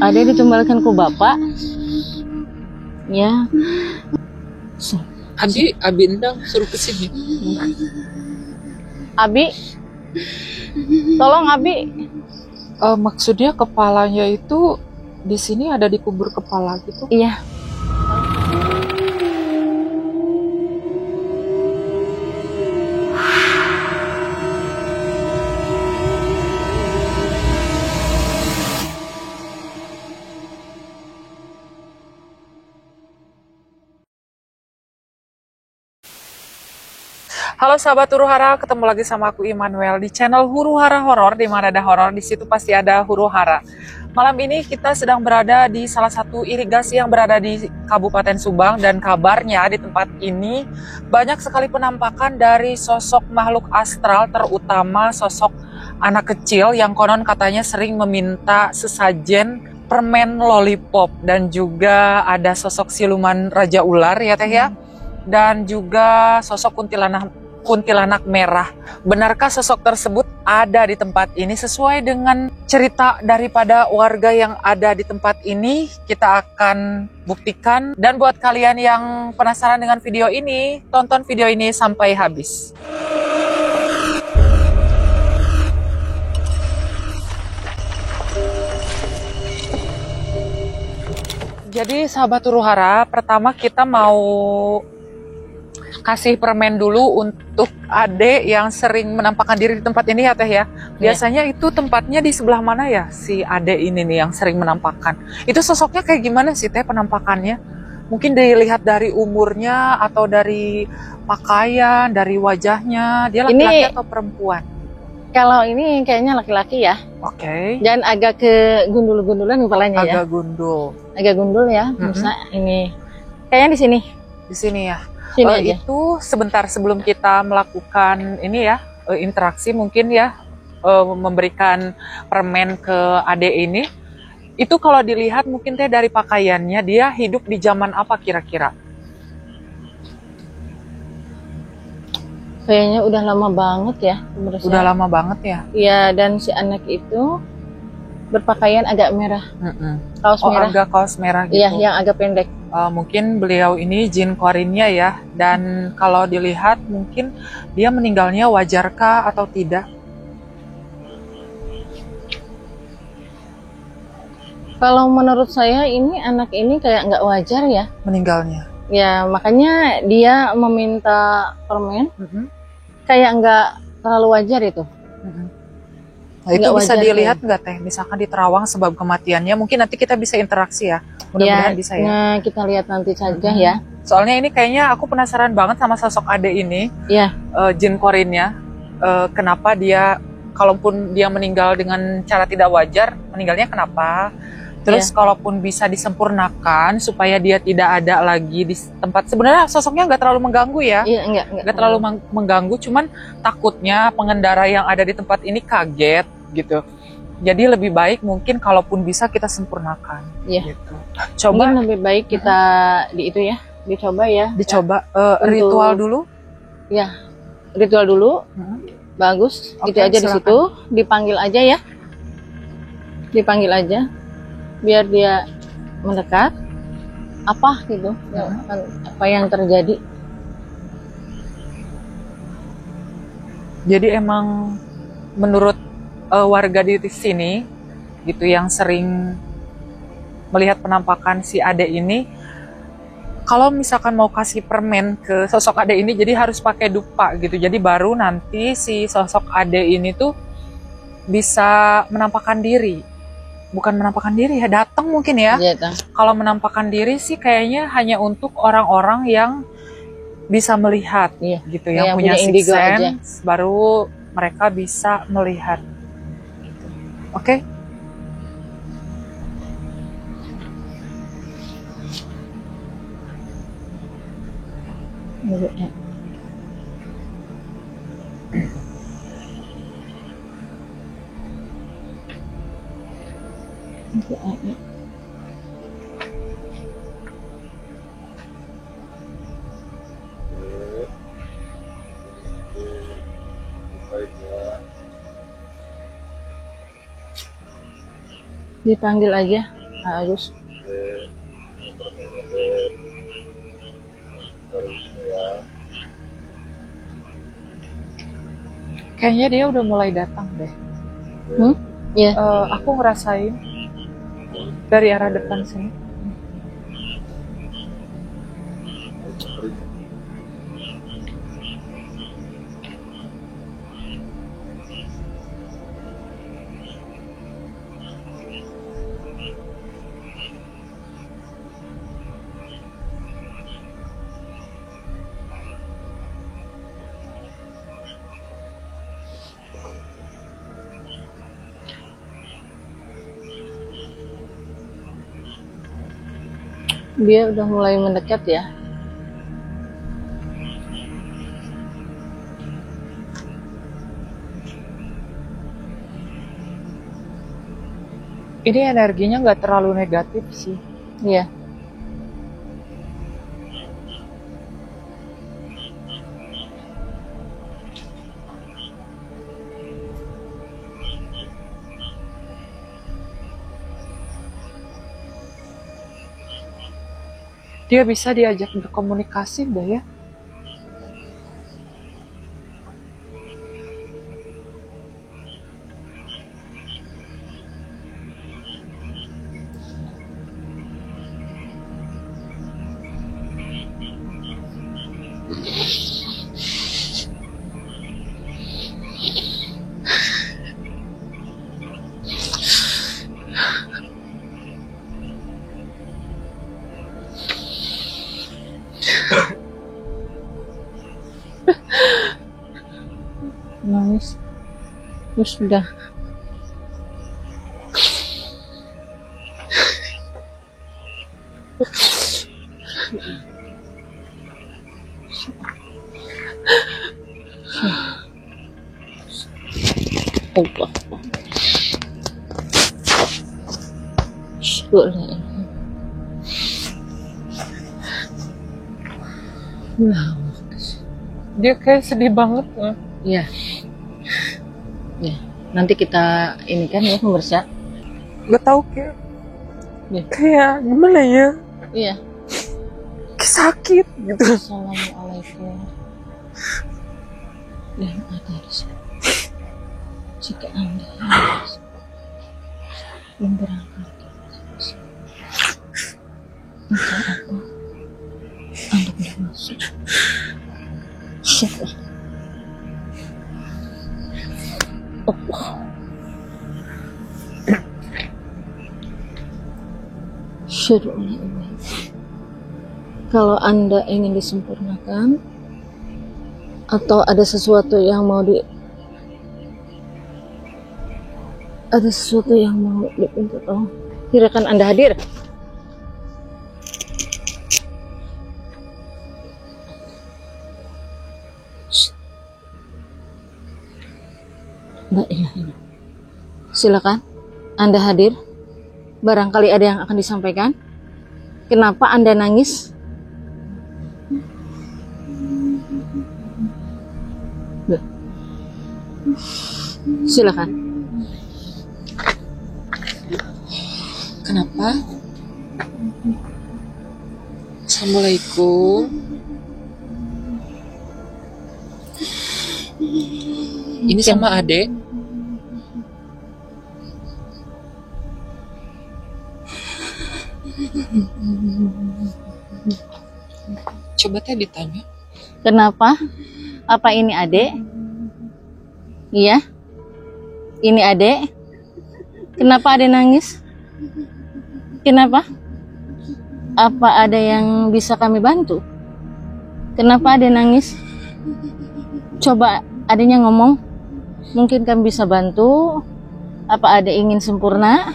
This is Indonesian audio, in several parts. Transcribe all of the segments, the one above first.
Ada dikembalikan ke bapak. Ya. Abi endang suruh kesini. Abi, tolong Abi. Maksudnya kepalanya itu di sini ada dikubur kepala gitu? Iya. Halo sahabat Huru Hara, ketemu lagi sama aku Immanuel di channel Huru Hara Horor. Di mana ada horor, di situ pasti ada Huru Hara. Malam ini kita sedang berada di salah satu irigasi yang berada di Kabupaten Subang, dan kabarnya di tempat ini banyak sekali penampakan dari sosok makhluk astral, terutama sosok anak kecil yang konon katanya sering meminta sesajen permen lollipop, dan juga ada sosok siluman raja ular ya teh ya, dan juga sosok kuntilanak merah. Benarkah sosok tersebut ada di tempat ini? Sesuai dengan cerita daripada warga yang ada di tempat ini, kita akan buktikan. Dan buat kalian yang penasaran dengan video ini, tonton video ini sampai habis. Jadi sahabat Huru Hara, pertama kita mau kasih permen dulu untuk adek yang sering menampakkan diri di tempat ini ya teh ya. Biasanya itu tempatnya di sebelah mana ya si adek ini nih yang sering menampakkan? Itu sosoknya kayak gimana sih teh penampakannya? Mungkin dilihat dari umurnya atau dari pakaian, dari wajahnya. Dia laki-laki atau perempuan? Kalau ini kayaknya laki-laki ya. Oke. Dan agak ke gundul-gundulan kepalanya ya. Agak gundul. Agak gundul ya. Misal ini kayaknya di sini. Di sini ya. Aja. Itu sebentar sebelum kita melakukan ini ya, interaksi mungkin ya, memberikan permen ke adek ini, itu kalau dilihat mungkin teh dari pakaiannya, dia hidup di zaman apa kira-kira? Kayaknya udah lama banget ya. Udah lama banget ya? Iya, dan si anak itu berpakaian agak merah. Kaos merah. Agak kaos merah gitu. Iya, yang agak pendek. Mungkin beliau ini jin korinnya ya, dan kalau dilihat mungkin dia meninggalnya wajarkah atau tidak? Kalau menurut saya ini anak ini kayak nggak wajar ya meninggalnya. Ya makanya dia meminta permen, kayak nggak terlalu wajar itu. Nah, itu bisa dilihat nggak teh, misalkan di terawang sebab kematiannya, mungkin nanti kita bisa interaksi ya, mudah-mudahan bisa ya. Nah, kita lihat nanti saja ya. Soalnya ini kayaknya aku penasaran banget sama sosok ade ini, jin korinnya. Kenapa dia, kalaupun dia meninggal dengan cara tidak wajar, meninggalnya kenapa? Terus kalaupun bisa disempurnakan supaya dia tidak ada lagi di tempat, sebenarnya sosoknya nggak terlalu mengganggu ya. Iya, nggak terlalu mengganggu, cuman takutnya pengendara yang ada di tempat ini kaget gitu. Jadi lebih baik mungkin kalaupun bisa kita sempurnakan. Iya. Gitu. Coba mungkin lebih baik kita dicoba ya. Dicoba ritual dulu. Ya, ritual dulu. Bagus. Gitu aja silakan. Di situ dipanggil aja ya. Dipanggil aja. Biar dia mendekat, apa gitu, apa yang terjadi. Jadi emang menurut warga di sini gitu yang sering melihat penampakan si ade ini, kalau misalkan mau kasih permen ke sosok ade ini, jadi harus pakai dupa gitu. Jadi baru nanti si sosok ade ini tuh bisa menampakkan diri. Bukan menampakkan diri ya, datang mungkin ya. Kalau menampakkan diri sih kayaknya hanya untuk orang-orang yang bisa melihat gitu, yang punya sixth sense, baru mereka bisa melihat. Gitu. Oke? Dipanggil aja, Agus. Kayaknya dia udah mulai datang deh. Ya. Aku ngerasain dari arah depan sini. Dia udah mulai mendekat ya. Ini energinya nggak terlalu negatif sih. Iya. Dia bisa diajak berkomunikasi deh ya. Nangis. Terus sudah. Allah. Boleh. Dia kayak sedih banget. Iya. Ya, nanti kita ini kan ya pemirsa. Gak tau kayak, Ya. kayak gimana ya? Iya. Kayak sakit gitu. Assalamualaikum. Dan ada jika Anda yang berangkat entah apa Anda boleh masuk. Syukur. Allah. Syukur. Kalau Anda ingin disempurnakan atau ada sesuatu yang mau dituntut, silakan Anda hadir. La ilaha illallah. Silakan Anda hadir. Barangkali ada yang akan disampaikan. Kenapa Anda nangis? Silakan. Kenapa? Assalamualaikum. Ini sama adek. Coba teh ditanya. Kenapa? Apa ini adek? Iya. Ini adek. Kenapa adek nangis? Kenapa? Apa ada yang bisa kami bantu? Kenapa adek nangis? Coba adeknya ngomong. Mungkin kami bisa bantu. Apa adek ingin sempurna?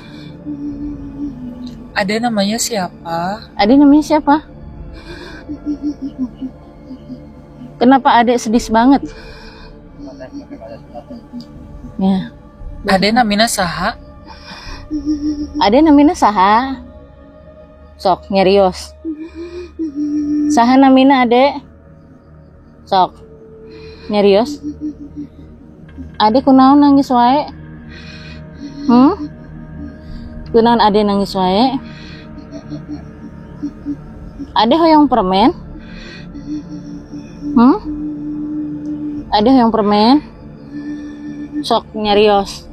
Adek namanya siapa? Adek namanya siapa? Kenapa adek sedih banget? Ya. Adek namina saha? Adek namina saha? Sok nyerios. Saha namina adek? Sok nyerios. Adek kunaon nangis wae? Kunaon ade nangis wae? Ade hoyong permen? Ade hoyong permen? Sok nyarios.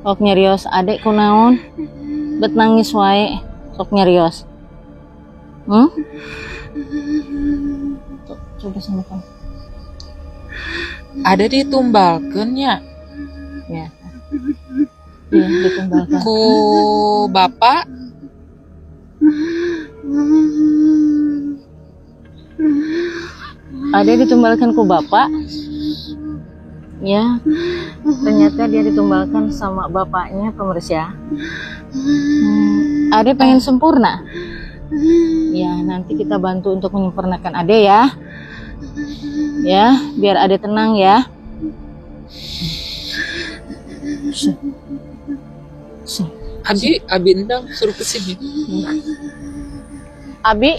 Sok nyarios ade kunaon? Bet nangis wae. Sok nyarios. Coba samakan. Ada ditumbalkeun nya. Ya. Iya, ditumbalkan. Ku bapak Ada ditumbalkan ku bapak. Ya. Ternyata dia ditumbalkan sama bapaknya, pemirsa. Ade pengen sempurna. Ya, nanti kita bantu untuk menyempurnakan Ade ya. Ya, biar Ade tenang ya. Abi endang suruh kesini. Abi,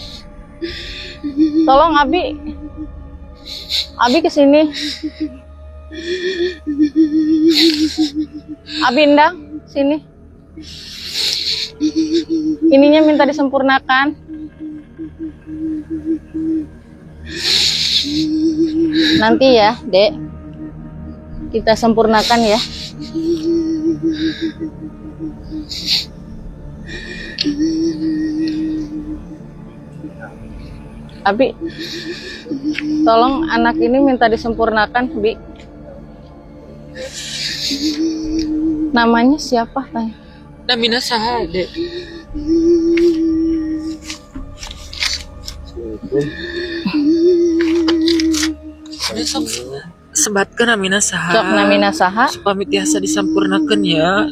tolong Abi. Abi kesini. Abi endang, sini. Ininya minta disempurnakan. Nanti ya, Dek. Kita sempurnakan ya. Abi, tolong anak ini minta disempurnakan, Bi. Namanya siapa, Tanya? Namina saha, Dek? Besok sebatkan namina saha. Sok namina saha. Upami tiasa disampurnakeun ya.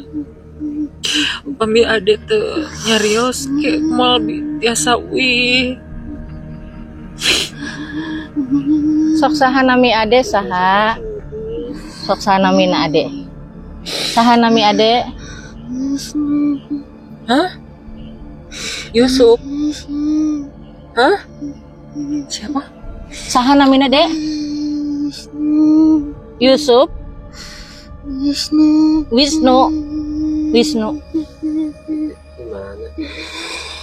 Upami ade teu nyarios ke moal tiasa wih. Sok saha nami ade saha. Sok saha namina ade. Saha nami ade? Hah? Yusuf? Hah? Siapa? Saha namina Dek? Yusuf? Wisnu.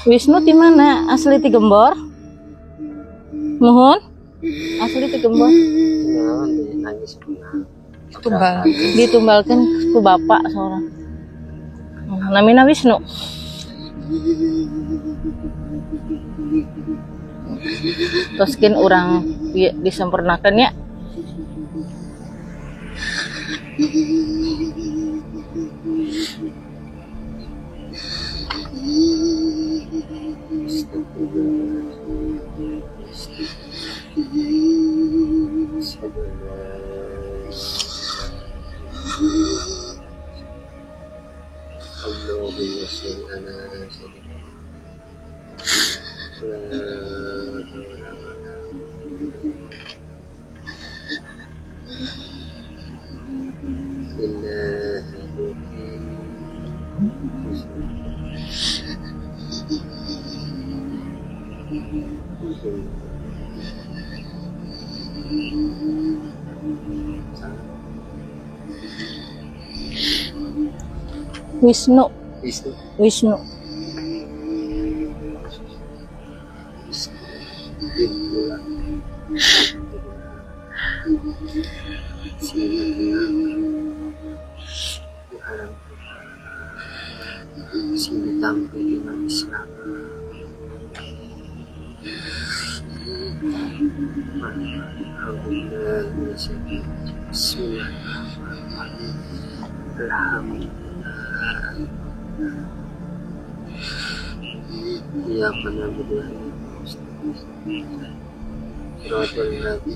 Wisnu di mana? Asli ti Gembor? Muhun? Asli ti Gembor? Ditumbalkan ku bapak seorang. Namina Wisnu. Toskin orang disempurnakan ya. Wisnu. Sini tampil iman Islam. Alhamdulillah, bismillahirrahmanirrahim. Alhamdulillah. Ya pada berdua Siratul Nabi.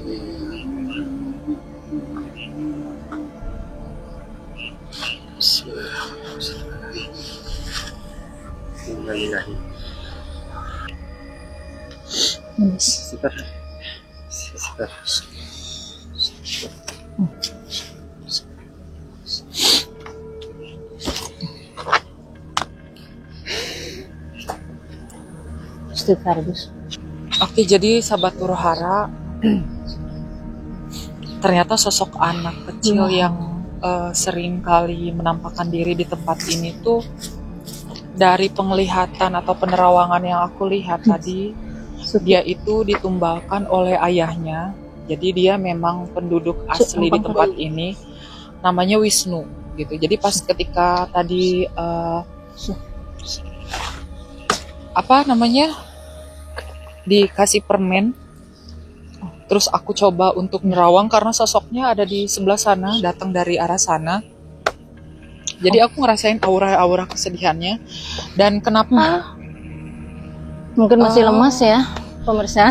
Bismillahirrahmanirrahim. Innalillahi. Sikat. Oke, jadi sahabat Huruhara, ternyata sosok anak kecil yang sering kali menampakkan diri di tempat ini tuh dari penglihatan atau penerawangan yang aku lihat tadi, dia itu ditumbalkan oleh ayahnya. Jadi dia memang penduduk asli di tempat ini, namanya Wisnu gitu. Jadi pas ketika tadi dikasih permen, terus aku coba untuk nerawang karena sosoknya ada di sebelah sana, datang dari arah sana. Jadi aku ngerasain aura-aura kesedihannya. Dan kenapa Mungkin masih lemas ya, pemirsa.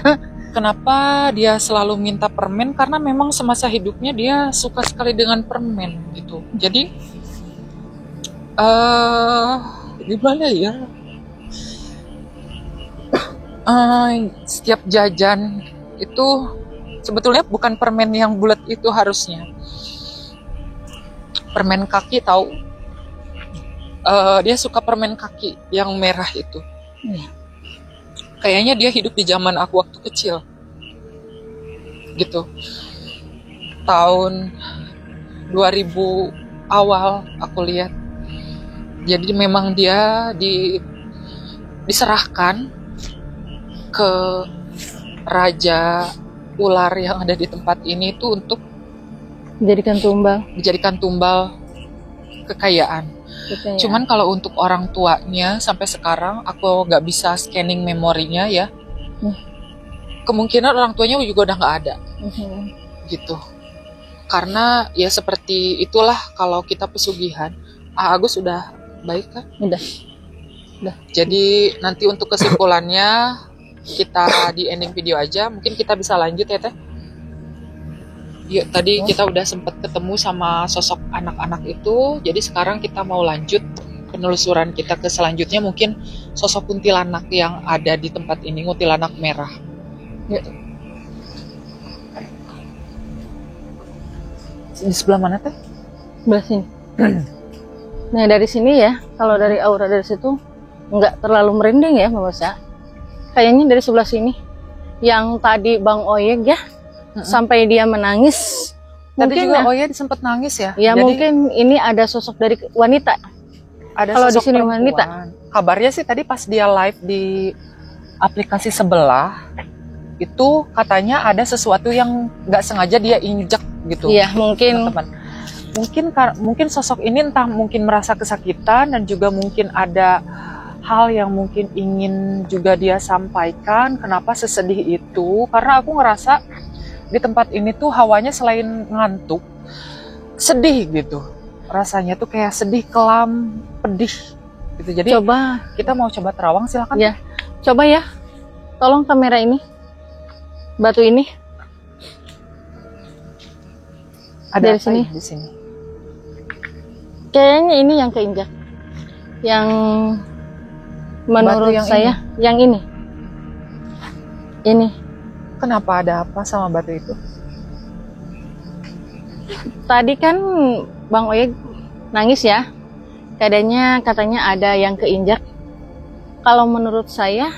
kenapa dia selalu minta permen? Karena memang semasa hidupnya dia suka sekali dengan permen gitu. Jadi gimana ya? Setiap jajan itu sebetulnya bukan permen yang bulat itu harusnya. Permen kaki tahu? Dia suka permen kaki yang merah itu. Kayaknya dia hidup di zaman aku waktu kecil. Gitu. Tahun 2000 awal aku lihat. Jadi memang dia diserahkan ke raja ular yang ada di tempat ini itu untuk dijadikan tumbal kekayaan. Cuman kalau untuk orang tuanya sampai sekarang aku nggak bisa scanning memorinya ya. Kemungkinan orang tuanya juga udah nggak ada. Gitu. Karena ya seperti itulah kalau kita pesugihan. Agus udah baik kan? Udah. Jadi nanti untuk kesimpulannya kita di ending video aja. Mungkin kita bisa lanjut ya Teh. Ya, tadi kita udah sempat ketemu sama sosok anak-anak itu. Jadi sekarang kita mau lanjut penelusuran kita ke selanjutnya. Mungkin sosok kuntilanak yang ada di tempat ini, kuntilanak merah. Ya. Di sebelah mana Teh? Sebelah sini. Nah dari sini ya, kalau dari aura dari situ nggak terlalu merinding ya pemirsa. Kayaknya dari sebelah sini. Yang tadi Bang Oyeg ya, sampai dia menangis. Tadi Mungkin juga Oyeg sempat nangis ya? Ya Jadi, mungkin ini ada sosok dari wanita. Ada kalau di sosok sini perempuan. wanita. Kabarnya sih tadi pas dia live di aplikasi sebelah, itu katanya ada sesuatu yang nggak sengaja dia injek gitu. Iya mungkin. Teman-teman. Mungkin sosok ini entah mungkin merasa kesakitan dan juga mungkin ada hal yang mungkin ingin juga dia sampaikan. Kenapa sesedih itu? Karena aku ngerasa di tempat ini tuh hawanya selain ngantuk, sedih gitu. Rasanya tuh kayak sedih, kelam, pedih gitu. Jadi kita mau coba terawang, silakan. Ya, coba ya. Tolong kamera ini. Batu ini. Ada dari sini. Di sini. Kayaknya ini yang keinjak. Yang menurut saya yang ini. Ini. Kenapa, ada apa sama batu itu? Tadi kan Bang Oyeg nangis ya. Katanya ada yang keinjak. Kalau menurut saya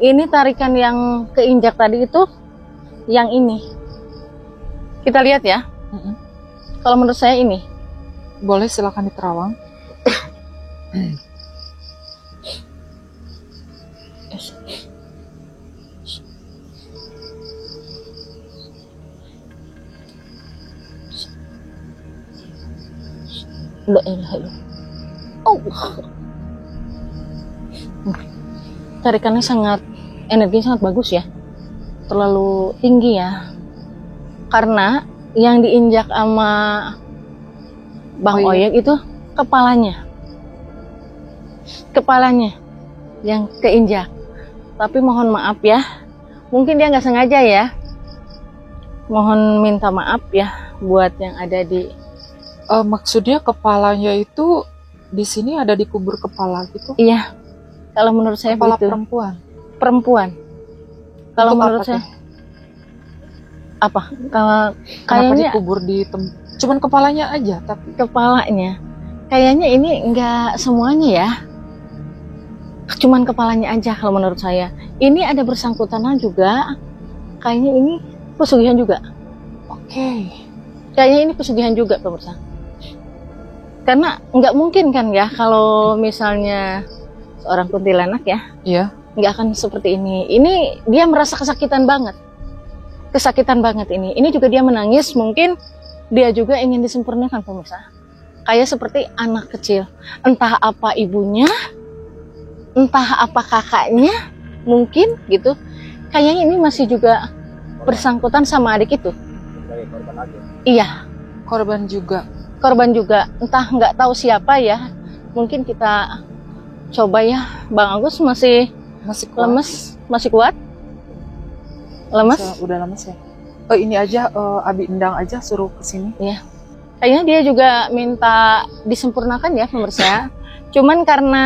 ini tarikan yang keinjak tadi itu yang ini. Kita lihat ya. Kalau menurut saya ini. Boleh, silakan diterawang. Tarikannya energinya sangat bagus ya. Terlalu tinggi ya. Karena yang diinjak sama Bang Oyeg itu kepalanya. Kepalanya yang keinjak. Tapi mohon maaf ya. Mungkin dia nggak sengaja ya. Mohon minta maaf ya buat yang ada di maksudnya kepalanya itu di sini ada dikubur kepala gitu? Iya. Kalau menurut saya kepala begitu. Perempuan. Kalau menurut saya apa? Kalau kayaknya dikubur di cuman kepalanya aja, tapi kepalanya. Kayaknya ini enggak semuanya ya. Cuman kepalanya aja kalau menurut saya. Ini ada bersangkutan juga. Kayaknya ini pesugihan juga. Oke. Kayaknya ini pesugihan juga pemirsa. Karena nggak mungkin kan ya kalau misalnya seorang kuntilanak ya, Iya. nggak akan seperti ini. Ini dia merasa kesakitan banget ini. Ini juga dia menangis, mungkin dia juga ingin disempurnakan pemirsa. Kayak seperti anak kecil, entah apa ibunya, entah apa kakaknya, mungkin gitu. Kayaknya ini masih juga bersangkutan sama adik itu. Iya, Korban juga. korban juga, entah nggak tahu siapa ya. Mungkin kita coba ya, Bang Agus masih Masih kuat. lemes, masih kuat? Lemes? Udah lemes ya. Ini aja Abi Endang aja suruh kesini. Iya. Kayaknya dia juga minta disempurnakan ya pemirsa. Cuman karena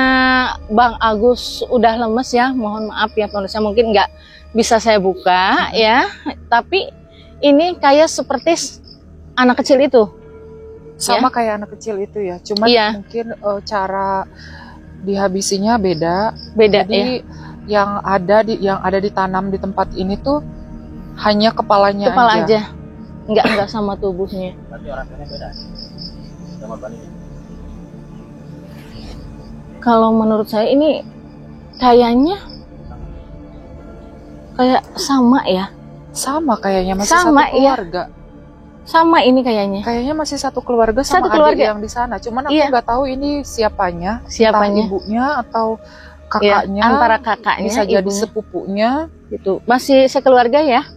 Bang Agus udah lemes ya, mohon maaf ya pemirsa, mungkin nggak bisa saya buka ya. Tapi ini kayak seperti anak kecil itu. Sama kayak anak kecil itu ya. Cuman Iya. mungkin cara dihabisinya beda. Beda Jadi ya. yang ada ditanam di tempat ini tuh hanya kepalanya Kepala aja. aja. Enggak sama tubuhnya. Berarti orang tuanya beda. Sama Bani. Kalau menurut saya ini kayaknya kayak sama ya. Sama kayaknya masih Sama, satu keluarga. Sama ini kayaknya. Kayaknya masih satu keluarga sama Satu keluarga. adik yang di sana. Cuman aku Iya. nggak tahu ini siapanya. Siapanya? Entah ibunya atau Ya, kakaknya. antara kakaknya, bisa jadi ibunya. sepupunya. Gitu. Masih sekeluarga ya.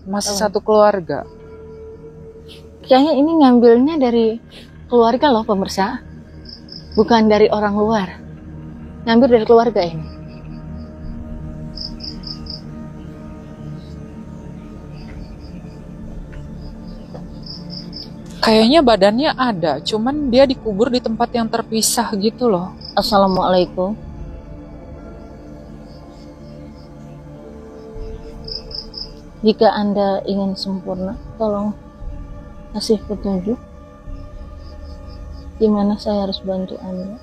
Masih satu keluarga. Kayaknya ini ngambilnya dari keluarga loh pemirsa. Bukan dari orang luar. Ngambil dari keluarga ini. Kayaknya badannya ada, cuman dia dikubur di tempat yang terpisah gitu loh. Assalamualaikum. Jika Anda ingin sempurna, tolong kasih petunjuk gimana saya harus bantu Anda.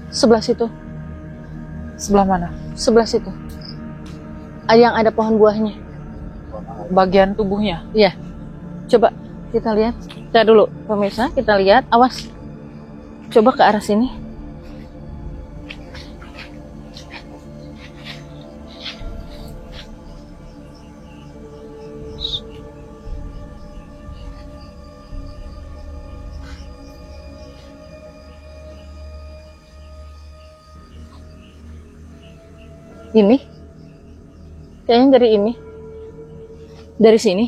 Sebelah situ, Sebelah mana? sebelah situ. Yang ada pohon buahnya. Bagian tubuhnya. Iya. Coba kita lihat. Kita dulu, pemirsa, kita lihat. Awas. Coba ke arah sini. Ini. Kayaknya dari ini. Dari sini.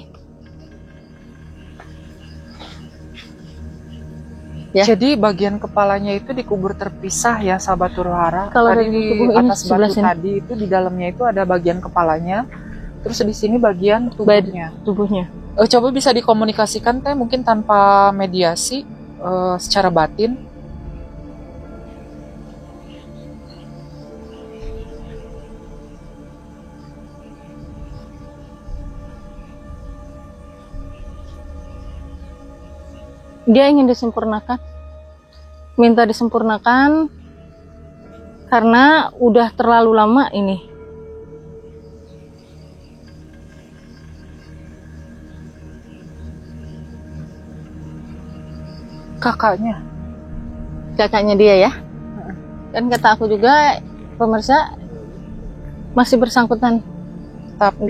Ya. Jadi bagian kepalanya itu dikubur terpisah ya, sahabat Huruhara. Kalau Tadi dari di tubuh ini atas sebelah batu sini. tadi itu di dalamnya itu ada bagian kepalanya. Terus di sini bagian tubuhnya. Tubuhnya. Coba bisa dikomunikasikan teh mungkin tanpa mediasi secara batin. Dia ingin disempurnakan. Minta disempurnakan karena udah terlalu lama ini. Kakaknya. Kakaknya dia ya. Dan kata aku juga, pemirsa, masih bersangkutan. Tapi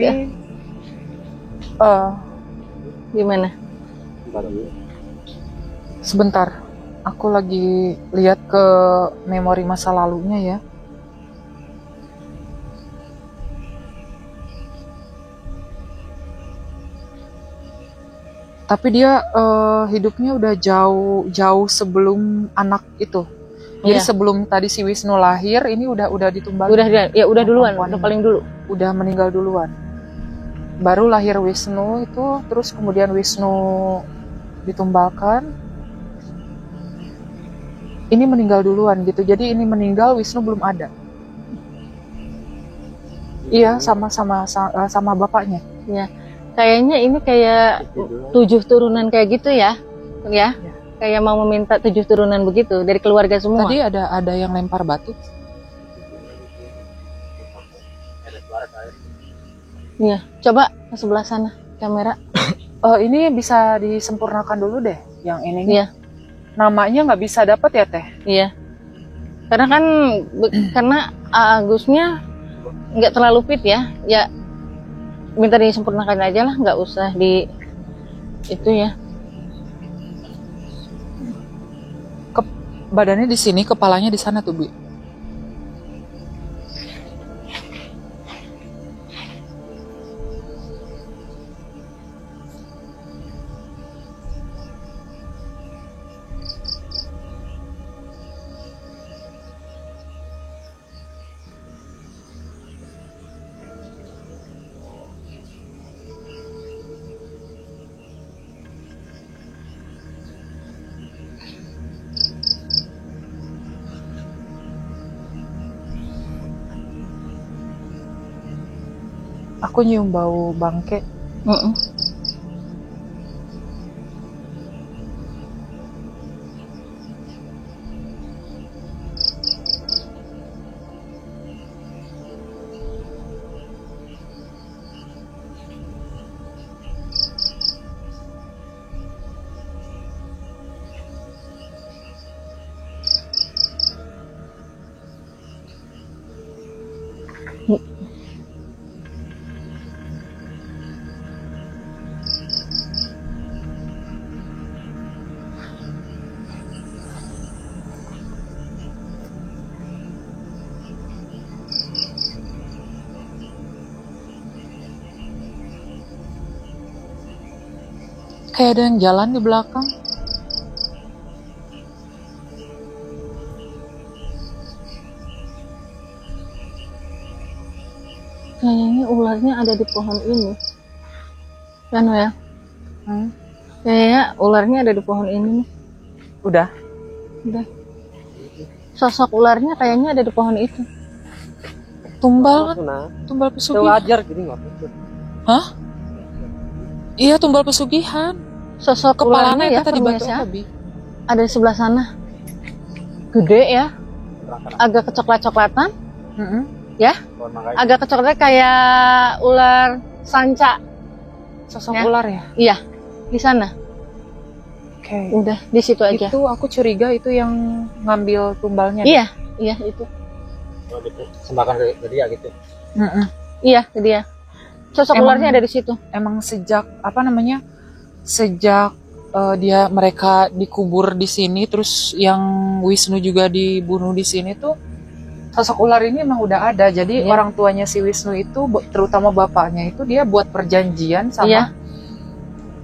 Iya. Gimana? sebentar, aku lagi lihat ke memori masa lalunya ya. Tapi dia hidupnya udah jauh sebelum anak itu. Jadi Iya. sebelum tadi si Wisnu lahir, ini udah ditumbangin. Udah duluan, Perempuan udah ini. paling dulu. Udah meninggal duluan. Baru lahir Wisnu itu, terus kemudian Wisnu ditumbalkan. Ini meninggal duluan gitu. Jadi ini meninggal, Wisnu belum ada. Iya, sama bapaknya. Ya. Kayaknya ini kayak 7 turunan kayak gitu ya. Ya. Kayak mau meminta 7 turunan begitu dari keluarga semua. Tadi ada yang lempar batu. Iya, coba ke sebelah sana kamera. Ini bisa disempurnakan dulu deh, yang ini. Iya, Namanya nggak bisa dapat ya teh? iya. Karena kan karena Agusnya nggak terlalu fit ya. Ya minta disempurnakan aja lah, nggak usah di itu ya. Badannya di sini, kepalanya di sana tuh, Bu. Aku nyium bau bangke. Mm-mm. Kayak ada yang jalan di belakang. Kayaknya ularnya ada di pohon ini. Kan ya? Kayaknya ularnya ada di pohon ini nih. Udah. Udah. Sosok ularnya kayaknya ada di pohon itu. Tumbal kan? Tumbal pesugihan. Wajar gini nggak? Hah? Iya, tumbal pesugihan. Sosok Kepalanya ularnya itu ya, tadi batu pemirsa, apa, Bi? ada di sebelah sana. Gede ya, agak kecoklat-coklatan, ya, agak kecoklat kayak ular sanca. Sosok Ya. ular ya? Iya, di sana. Oke. Udah di situ aja. Itu aku curiga itu yang ngambil tumbalnya. Iya, iya itu. Oh, gitu. Semakan ke dia gitu. Iya, itu dia. Sosok Emang- ularnya ada di situ. Emang sejak apa namanya? Sejak mereka dikubur di sini, terus yang Wisnu juga dibunuh di sini tuh, sosok ular ini emang udah ada. Jadi Iya. orang tuanya si Wisnu itu, terutama bapaknya itu, dia buat perjanjian sama Iya.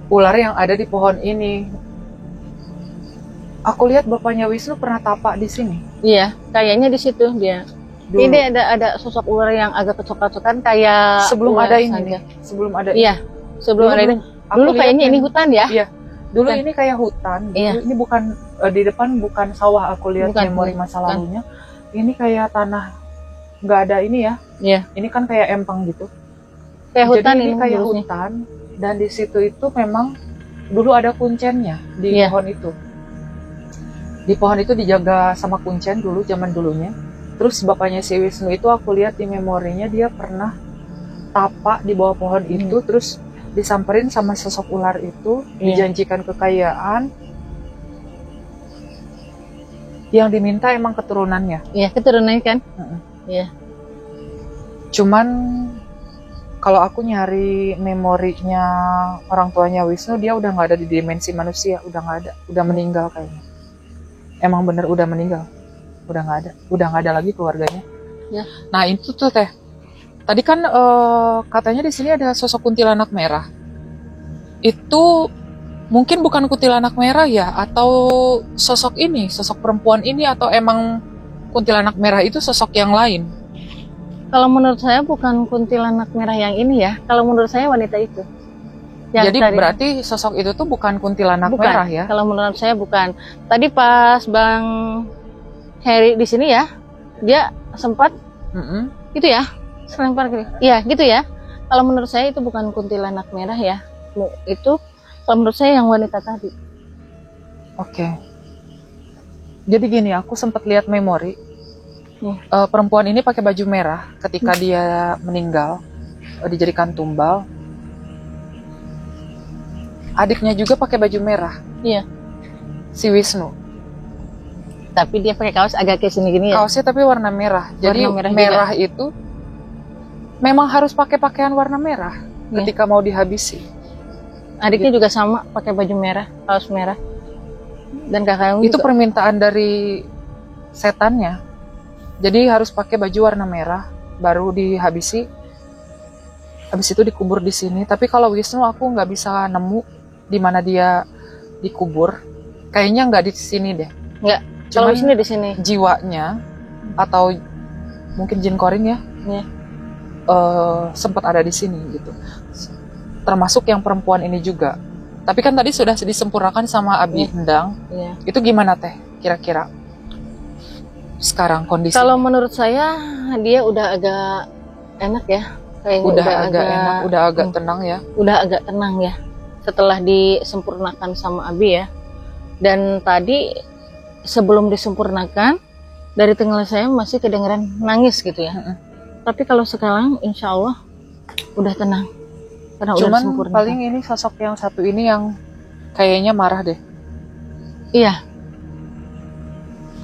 ular yang ada di pohon ini. Aku lihat bapaknya Wisnu pernah tapak di sini. Iya, kayaknya di situ dia. Dulu. Ini ada sosok ular yang agak kecoklat-coklatan kayak Sebelum ular ada ini sanca. nih. Sebelum ada Iya, sebelum ada ini. aku Dulu lihat kayaknya ini hutan ya. Iya. Dulu Hutan. ini kayak hutan. Dulu Iya. ini bukan di depan bukan sawah, aku lihat Bukan, memori bukan. masa lalunya. Ini kayak tanah nggak ada ini ya. Iya, Ini kan kayak empang gitu. kayak hutan Jadi ini ini kayak dulunya. hutan dan di situ itu memang dulu ada kuncennya di Iya. pohon itu. Di pohon itu dijaga sama kuncen dulu zaman dulunya. Terus bapaknya si Wisnu itu aku lihat di memorinya dia pernah tapak di bawah pohon itu, terus disamperin sama sosok ular itu, Iya. dijanjikan kekayaan. Yang diminta emang keturunannya. Iya, keturunannya kan. Mm-mm. Iya. Cuman kalau aku nyari memorinya orang tuanya Wisnu, dia udah nggak ada di dimensi manusia, udah nggak ada, udah meninggal kayaknya. Emang bener udah meninggal, udah nggak ada lagi keluarganya. Ya. Nah itu tuh teh, tadi kan katanya di sini ada sosok kuntilanak merah. Itu mungkin bukan kuntilanak merah ya, atau sosok ini, sosok perempuan ini, atau emang kuntilanak merah itu sosok yang lain? Kalau menurut saya bukan kuntilanak merah yang ini ya. Kalau menurut saya wanita itu. Yang Jadi tadi- berarti sosok itu tuh bukan kuntilanak bukan. merah ya? Kalau menurut saya bukan. Tadi pas Bang Heri di sini ya, dia sempat Mm-mm. gitu ya, selempar gitu. Iya, gitu ya. Kalau menurut saya itu bukan kuntilanak merah ya. Itu kalau menurut saya yang wanita tadi. Oke. Jadi gini, aku sempat lihat memori. Hmm. Perempuan ini pakai baju merah ketika dia meninggal. dijadikan tumbal. Adiknya juga pakai baju merah, Iya. si Wisnu. Tapi dia pakai kaos agak ke sini gini ya. Kaosnya tapi warna merah. Jadi Warna merah merah itu memang harus pakai pakaian warna merah Iya. ketika mau dihabisi. Adiknya juga sama pakai baju merah, kaos merah. Dan kakaknya Itu juga. permintaan dari setannya. Jadi harus pakai baju warna merah baru dihabisi. Habis itu dikubur di sini. Tapi kalau Wisnu aku nggak bisa nemu di mana dia dikubur. Kayaknya nggak di sini deh. Enggak. Kalau Cuman di sini di sini. jiwanya atau mungkin jin korin ya, Iya. sempat ada di sini gitu. Termasuk yang perempuan ini juga. Tapi kan tadi sudah disempurnakan sama Abi Endang. Iya. Itu gimana teh kira-kira sekarang kondisi? Kalau menurut saya dia udah agak enak ya. Kayaknya udah agak enak, udah agak Hmm. tenang ya. Udah agak tenang ya. Setelah disempurnakan sama Abi ya. Dan tadi sebelum disempurnakan dari telinga saya masih kedengeran nangis gitu ya. Tapi kalau sekarang insya Allah udah tenang. Karena udah Cuman disempurnakan. paling ini sosok yang satu ini yang kayaknya marah deh. Iya.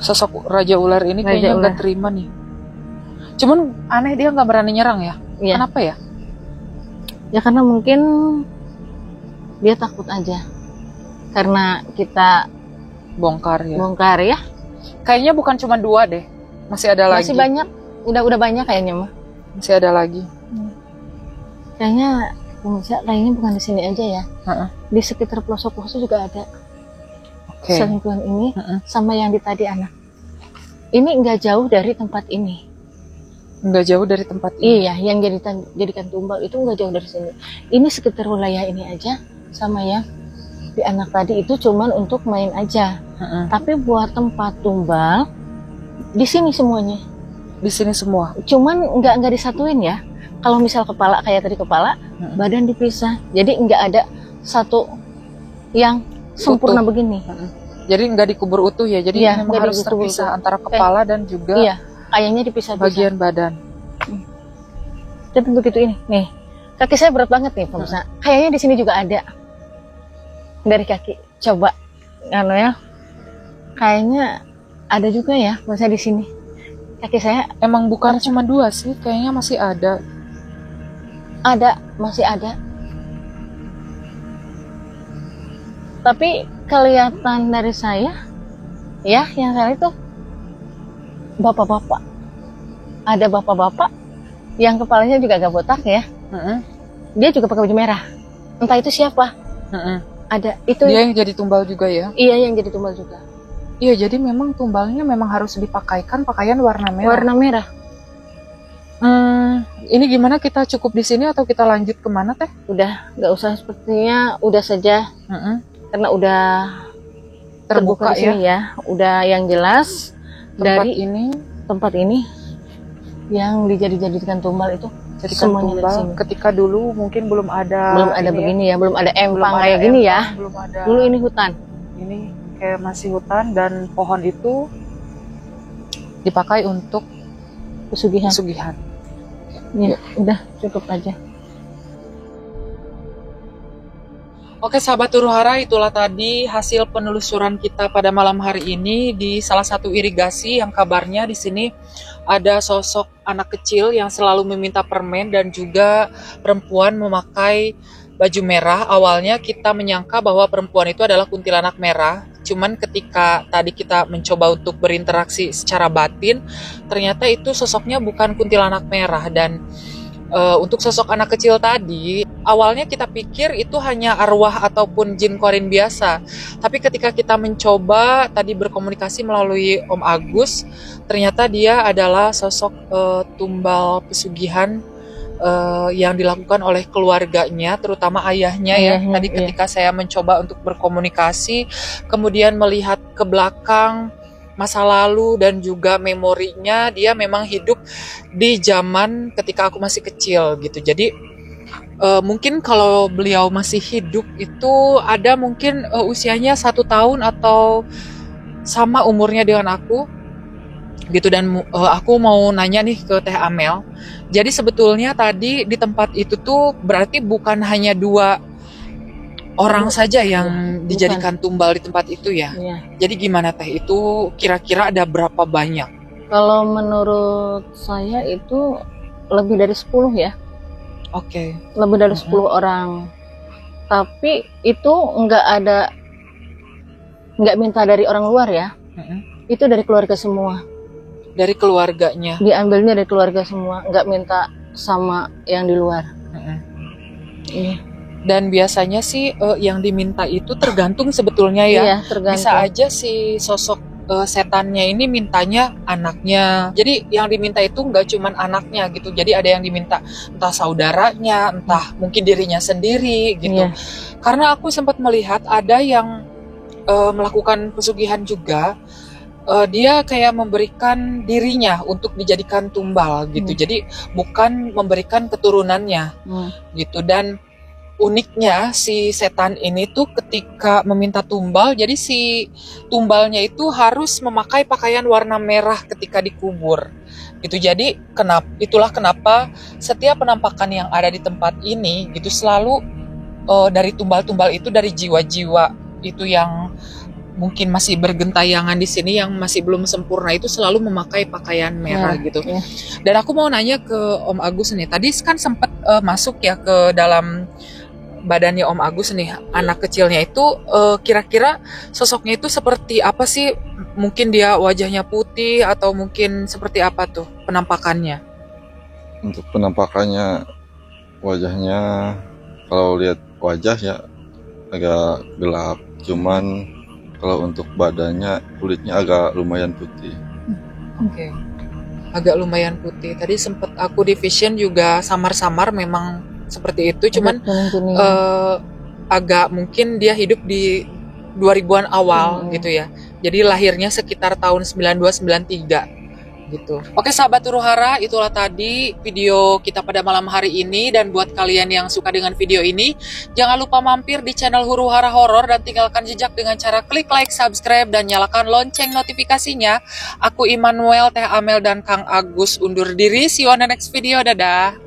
Sosok Raja Ular ini Raja kayaknya Ular. nggak terima nih. Cuman aneh dia nggak berani nyerang ya. Iya. Kenapa ya? Ya karena mungkin dia takut aja. Karena kita Bongkar ya. bongkar ya. Kayaknya bukan cuma 2 deh. Masih ada lagi. Masih banyak. Udah banyak kayaknya mah. Masih ada lagi. Kayaknya kayaknya bukan di sini aja ya. Heeh. Di sekitar pelosok-pelosok juga ada. Oke. Selingkuhan ini Heeh. sama yang di tadi anak. Ini nggak jauh dari tempat ini. Nggak jauh dari tempat ini. Iya, yang jadikan tumbal itu nggak jauh dari sini. Ini sekitar wilayah ini aja sama yang di anak tadi itu cuman untuk main aja. Heeh. Tapi buat tempat tumbal di sini semuanya. Di sini semua. Cuman nggak disatuin ya. Kalau misal kepala kayak tadi kepala, badan dipisah. Jadi nggak ada satu yang sempurna Utuh. begini. Jadi nggak dikubur utuh ya. Jadi Iya, memang nggak harus dikubur terpisah utuh. antara kepala dan juga Iya, kayaknya dipisah-pisah. bagian badan. Dan begitu ini, nih kaki saya berat banget nih pemirsa. Kayaknya di sini juga ada dari kaki. Coba, anu ya, kayaknya ada juga ya, pemirsa di sini. Kaki saya Emang bukan cuma 2 sih, kayaknya masih ada. masih ada. Tapi kelihatan dari saya, ya, yang saya itu bapak-bapak. Ada bapak-bapak yang kepalanya juga agak botak ya. Heeh. Dia juga pakai baju merah. Entah itu siapa. Heeh. Ada itu. Dia yang jadi tumbal juga ya. Iya, yang jadi tumbal juga. Iya, jadi memang tumbalnya memang harus dipakaikan pakaian warna merah. Warna merah. Ini gimana, kita cukup di sini atau kita lanjut kemana teh? Udah, nggak usah, sepertinya udah saja Heeh. karena udah Terbuka di sini ya. Udah yang jelas Tempat dari ini tempat ini yang dijadikan tumbal itu jadikan semuanya dari tumbal. sini. Ketika dulu mungkin belum ada Belum ada ini begini ya, belum ada ya. Belum empang ada kayak gini ya. empang, belum ada. Dulu ini hutan. Ini kayak masih hutan dan pohon itu dipakai untuk Pesugihan. pesugihan. Ya, udah cukup aja. Oke sahabat Huruhara, itulah tadi hasil penelusuran kita pada malam hari ini di salah satu irigasi yang kabarnya di sini ada sosok anak kecil yang selalu meminta permen dan juga perempuan memakai baju merah. Awalnya kita menyangka bahwa perempuan itu adalah kuntilanak merah. Cuman ketika tadi kita mencoba untuk berinteraksi secara batin, ternyata itu sosoknya bukan kuntilanak merah. Dan untuk sosok anak kecil tadi, awalnya kita pikir itu hanya arwah ataupun jin korin biasa. Tapi ketika kita mencoba tadi berkomunikasi melalui Om Agus, ternyata dia adalah sosok tumbal pesugihan yang dilakukan oleh keluarganya, terutama ayahnya ya. Ayahnya, Tadi iya. ketika saya mencoba untuk berkomunikasi, kemudian melihat ke belakang masa lalu dan juga memorinya, dia memang hidup di zaman ketika aku masih kecil gitu. Jadi mungkin kalau beliau masih hidup itu ada mungkin usianya 1 tahun atau sama umurnya dengan aku. gitu. Dan aku mau nanya nih ke Teh Amel. Jadi sebetulnya tadi di tempat itu tuh berarti bukan hanya 2 orang saja yang Bukan. dijadikan tumbal di tempat itu ya. Iya. Jadi gimana Teh, itu kira-kira ada berapa banyak? Kalau menurut saya itu lebih dari 10 ya. Oke. Lebih dari 10 orang. Tapi itu nggak minta dari orang luar ya. Itu dari keluarga semua. Dari keluarganya. Diambilnya dari keluarga semua, nggak minta sama yang di luar. Iya. Dan biasanya sih yang diminta itu tergantung sebetulnya ya. Iya, tergantung. Bisa aja si sosok setannya ini mintanya anaknya. Jadi yang diminta itu nggak cuman anaknya gitu. Jadi ada yang diminta entah saudaranya, entah mungkin dirinya sendiri gitu. Iya. Karena aku sempat melihat ada yang melakukan pesugihan juga. Dia kayak memberikan dirinya untuk dijadikan tumbal gitu. Jadi bukan memberikan keturunannya gitu. Dan uniknya si setan ini tuh ketika meminta tumbal, jadi si tumbalnya itu harus memakai pakaian warna merah ketika dikubur gitu. Jadi itulah kenapa setiap penampakan yang ada di tempat ini gitu selalu dari tumbal-tumbal itu dari jiwa-jiwa itu yang mungkin masih bergentayangan di sini, yang masih belum sempurna itu selalu memakai pakaian merah gitu. Dan aku mau nanya ke Om Agus nih, tadi kan sempat masuk ya ke dalam badannya Om Agus nih, anak kecilnya itu kira-kira sosoknya itu seperti apa sih? Mungkin dia wajahnya putih atau mungkin seperti apa tuh penampakannya? Untuk penampakannya, wajahnya kalau lihat wajah ya agak gelap, cuman kalau untuk badannya, kulitnya agak lumayan putih. Oke. Agak lumayan putih. Tadi sempat aku di vision juga samar-samar memang seperti itu, cuman agak mungkin dia hidup di 2000-an awal gitu ya. Jadi lahirnya sekitar tahun 92-93 gitu. Oke sahabat Huru Hara, itulah tadi video kita pada malam hari ini. Dan buat kalian yang suka dengan video ini, jangan lupa mampir di channel Huru Hara Horor dan tinggalkan jejak dengan cara klik like, subscribe, dan nyalakan lonceng notifikasinya. Aku Immanuel, Teh Amel, dan Kang Agus undur diri. See you on the next video. Dadah.